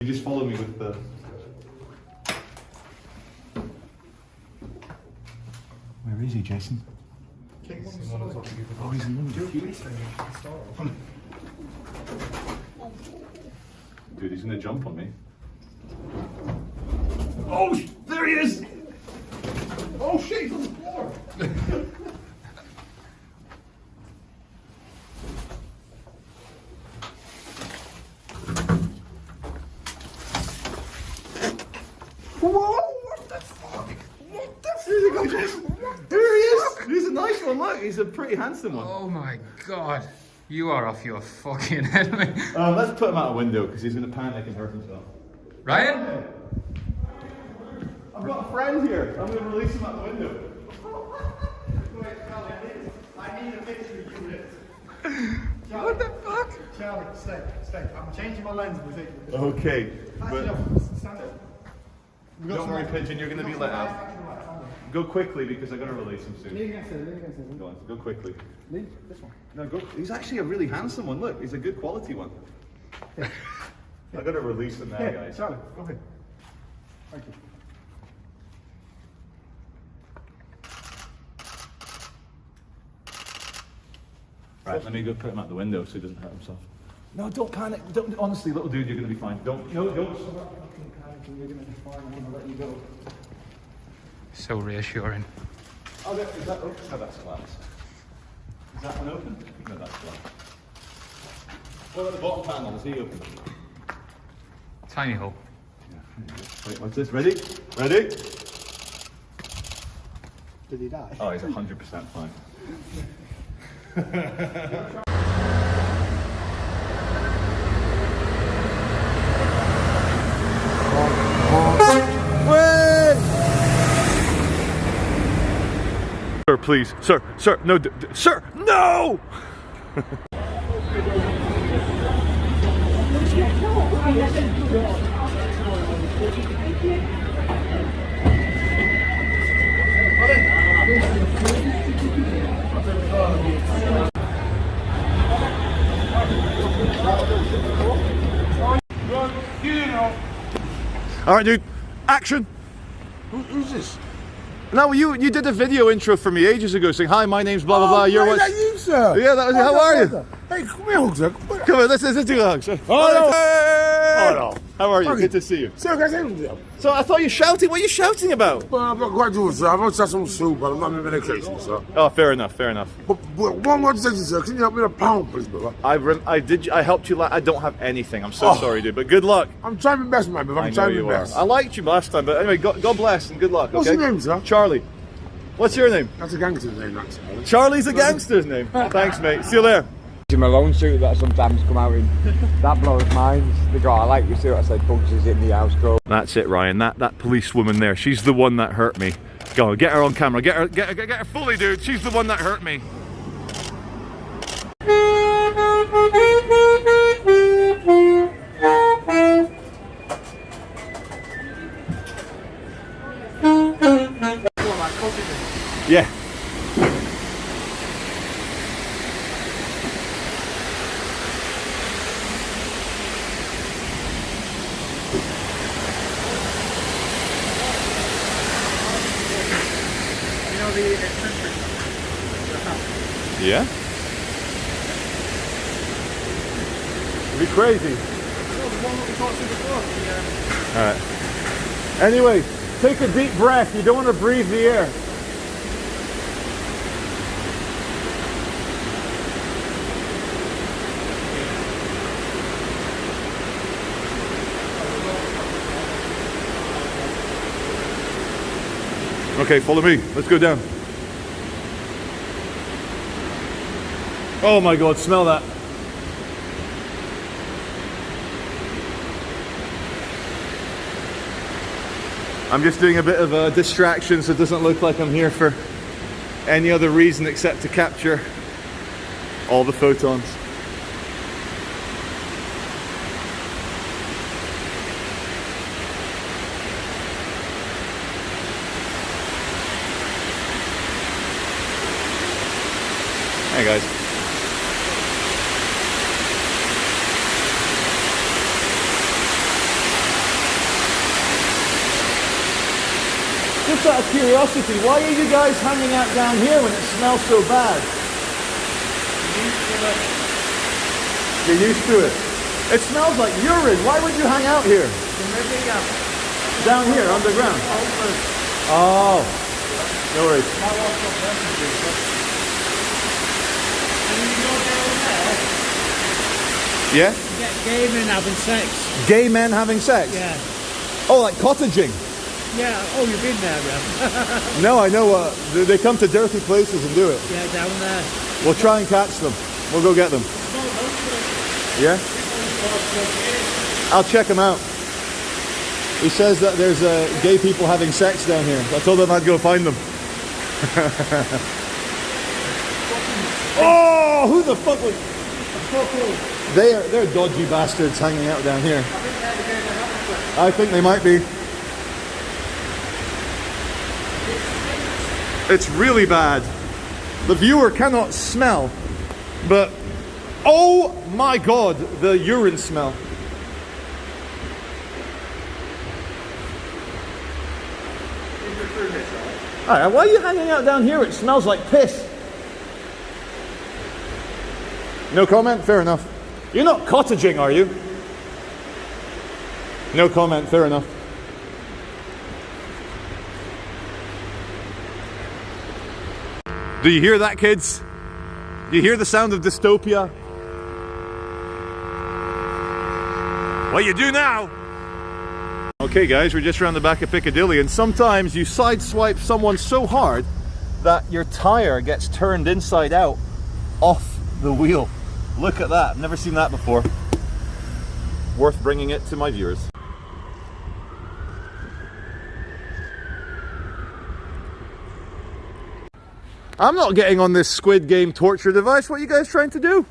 You just follow me with the... Where is he, Jason? Oh, he's in one of the queues. Dude, he's gonna jump on me. Oh, there he is! Oh shit, he's on the floor! Whoa! What the fuck? What the fuck? There he is! He's a nice one, look, he's a pretty handsome one. Oh my god. You are off your fucking head, mate. Let's put him out a window because he's gonna panic and hurt himself. Ryan? I've got a friend here. I'm gonna release him out the window. Wait, Charlie, I need a picture of you this. What the fuck? Charlie, stay. I'm changing my lens with it. Okay. Actually, no, stand up. Don't worry, Pigeon, you're gonna be let out. Go quickly because I gotta release him soon. Lean against it. Go on, go quickly. Lean, this one. No, go. He's actually a really handsome one. Look, he's a good quality one. Yeah. I gotta release him now, guys. Charlie, go ahead. Thank you. Right, let me go put him out the window so he doesn't hurt himself. No, don't panic. Don't, honestly, little dude, you're gonna be fine. Don't start fucking panicking. You're gonna be fine. I'm gonna let you go. So reassuring. Oh, is that open? No, that's glass. Is that one open? No, that's glass. What about the bottom panel? Is he open? Tiny hole. Yeah. Wait, what's this? Ready? Ready? Did he die? Oh, he's 100% fine. Sir, please. Sir, no, sir, no! All right, dude, action. Who's this? No, you did a video intro for me ages ago saying, hi, my name's blah, blah, blah. You're Is what? that you, sir? Yeah, that was how are you? Hey, come here, sir. Come on, let's do a hug, sir. Oh, Hey! no. How are you? Okay. Good to see you. Sir, can I say something? So I thought you shouting. What are you shouting about? Well, I'm not quite sure, sir. I've always had some soup, but I'm not in medication, sir. Oh, fair enough, fair enough. But one more thing, sir. Can you help me with £1, please, brother? I helped you. I don't have anything. I'm so sorry, dude. But good luck. I'm trying my best, man, brother. I I'm know trying you my are. best. I liked you last time, but anyway, God bless and good luck. What's okay? your name, sir? Charlie. What's your name? That's a gangster's name, that's it. Charlie's a gangster's name. Thanks, mate. See you there. In my loan suit that I sometimes come out in, that blows minds. They go, I like you see what I said, bugs in the house, go. That's it, Ryan. That police woman there. She's the one that hurt me. Go, get her on camera. Get her fully, dude. She's the one that hurt me. Yeah. Yeah? It'd be crazy. Alright. Anyway, take a deep breath. You don't want to breathe the air. Okay, follow me. Let's go down. Oh my God, smell that. I'm just doing a bit of a distraction so it doesn't look like I'm here for any other reason except to capture all the photons. Hey guys. Just out of curiosity, why are you guys hanging out down here when it smells so bad? You're used to it. It smells like urine. Why would you hang out here? Down here, underground. Oh, no worries. Yeah? You get gay men having sex. Gay men having sex? Yeah. Oh, like cottaging? Yeah. Oh, you've been there, yeah. No, I know. They come to dirty places and do it. Yeah, down there. We'll try and catch them. We'll go get them. Yeah? I'll check them out. He says that there's gay people having sex down here. I told him I'd go find them. Oh, who the fuck was... They're dodgy bastards hanging out down here. I think they might be. It's really bad. The viewer cannot smell, but oh my god, the urine smell. Alright, why are you hanging out down here? It smells like piss. No comment? Fair enough. You're not cottaging, are you? No comment, fair enough. Do you hear that, kids? Do you hear the sound of dystopia? What you do now? Okay guys, we're just around the back of Piccadilly, and sometimes you sideswipe someone so hard that your tire gets turned inside out off the wheel. Look at that, I've never seen that before. Worth bringing it to my viewers. I'm not getting on this Squid Game torture device. What are you guys trying to do?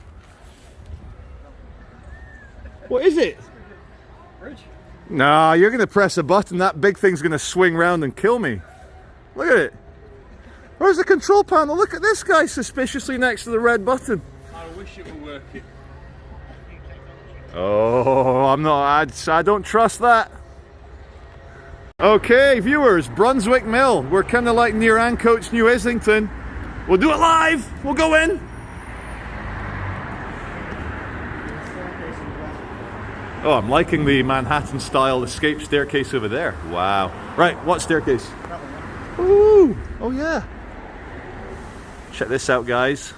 What is it? Nah, you're going to press a button, that big thing's going to swing round and kill me. Look at it. Where's the control panel? Look at this guy suspiciously next to the red button. I wish it were working. Oh, I don't trust that. Okay, viewers, Brunswick Mill. We're kind of like near Ancoats, New Islington. We'll do it live. We'll go in. Oh, I'm liking the Manhattan-style escape staircase over there. Wow. Right, what staircase? Ooh, oh yeah. Check this out, guys.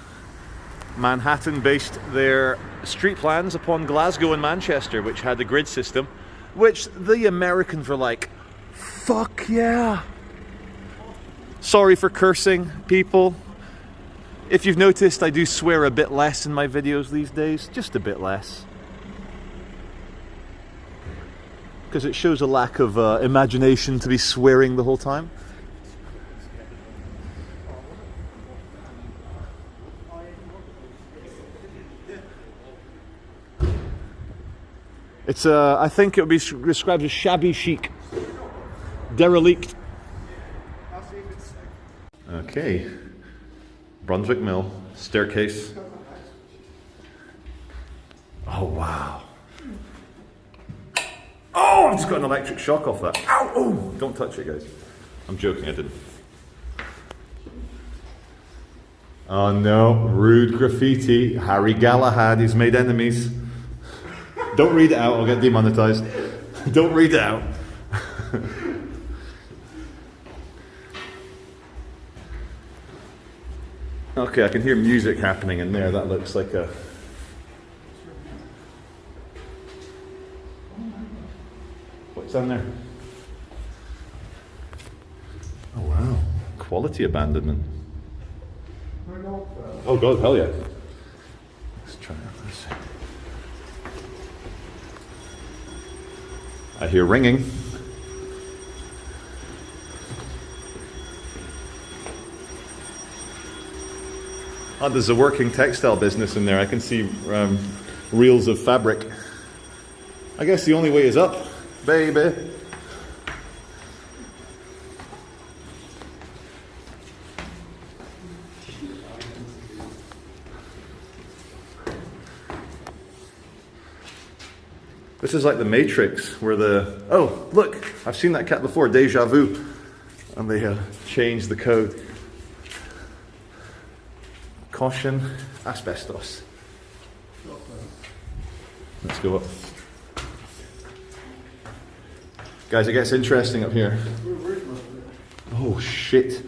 Manhattan based their street plans upon Glasgow and Manchester, which had the grid system, which the Americans were like, fuck yeah. Sorry for cursing, people. If you've noticed, I do swear a bit less in my videos these days, just a bit less. Because it shows a lack of imagination to be swearing the whole time. It's I think it would be described as shabby chic. Derelict. Okay. Brunswick Mill, staircase. Oh wow. Oh, I've just got an electric shock off that. Ow! Oh, don't touch it, guys. I'm joking, I didn't. Oh no, rude graffiti. Harry Galahad, he's made enemies. Don't read it out, I'll get demonetized. Don't read it out. Okay, I can hear music happening in there. That looks like a... What's down there? Oh wow, quality abandonment. Oh god, hell yeah. Let's try this. I hear ringing. Oh, there's a working textile business in there. I can see reels of fabric. I guess the only way is up, baby. This is like the Matrix, where the... Oh, look! I've seen that cat before, Deja Vu. And they changed the code. Caution, asbestos. Let's go up. Guys, it gets interesting up here. Oh shit.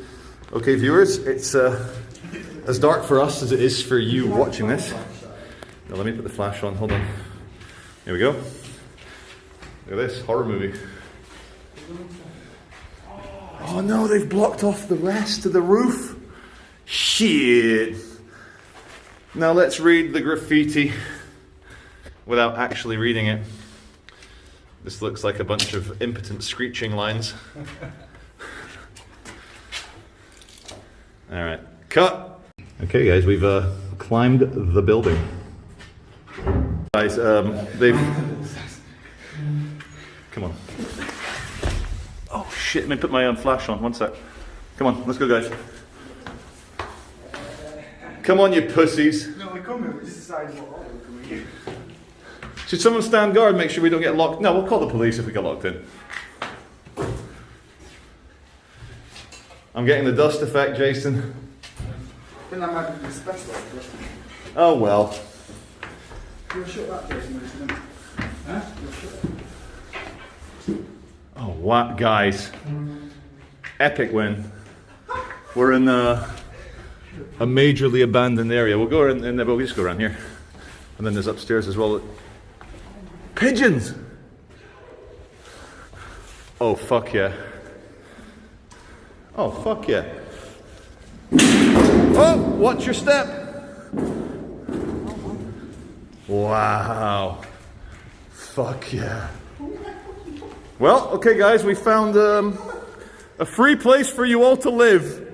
Okay, viewers, it's as dark for us as it is for you watching this. Now let me put the flash on, hold on. Here we go. Look at this, horror movie. Oh no, they've blocked off the rest of the roof. Shit. Now let's read the graffiti without actually reading it. This looks like a bunch of impotent screeching lines. Alright, cut! Okay guys, we've climbed the building. Guys, they've... Come on. Oh shit, let me put my flash on, one sec. Come on, let's go guys. Come on you pussies. No, we come here, we just decided what order we're coming here. Should someone stand guard, make sure we don't get locked? No, we'll call the police if we get locked in. I'm getting the dust effect, Jason. I think that might be the special order. Oh well. You'll shut that, Jason. Huh? You'll shut it. Oh, what, guys? Epic win. We're in a majorly abandoned area. We'll go in there, but we'll just go around here. And then there's upstairs as well. Pigeons! Oh, fuck yeah. Oh, fuck yeah. Oh, watch your step. Wow. Fuck yeah. Well, okay guys, we found a free place for you all to live.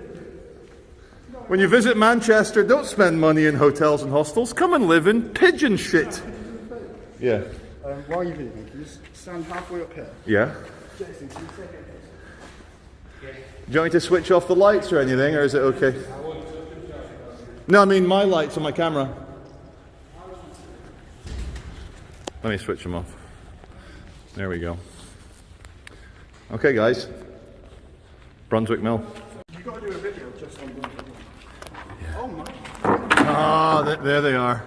When you visit Manchester, don't spend money in hotels and hostels. Come and live in pigeon shit. Yeah. While you're videoing, can you just stand halfway up here? Yeah. Jason, can you take it? Do you want me to switch off the lights or anything, or is it okay? No, I mean my lights on my camera. Let me switch them off. There we go. Okay, guys. Brunswick Mill. You've got to do a video just on Brunswick. Yeah. Oh my. Ah, there they are.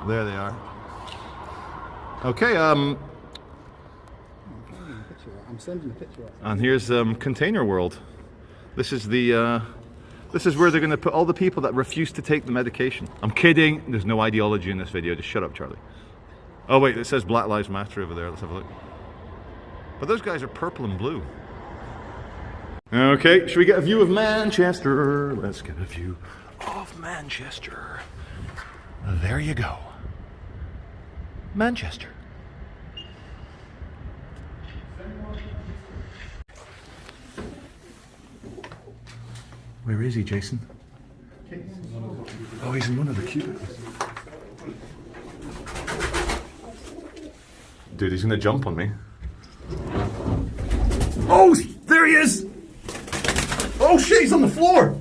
There they are. Okay, I'm sending a picture out. and here's Container World. This is the this is where they're going to put all the people that refuse to take the medication. I'm kidding. There's no ideology in this video. Just shut up, Charlie. Oh wait, it says Black Lives Matter over there. Let's have a look. But those guys are purple and blue. Okay, should we get a view of Manchester? Let's get a view of Manchester. There you go. Manchester. Where is he, Jason? Oh, he's in one of the cubicles. Dude, he's gonna jump on me. Oh, there he is! Oh shit, he's on the floor!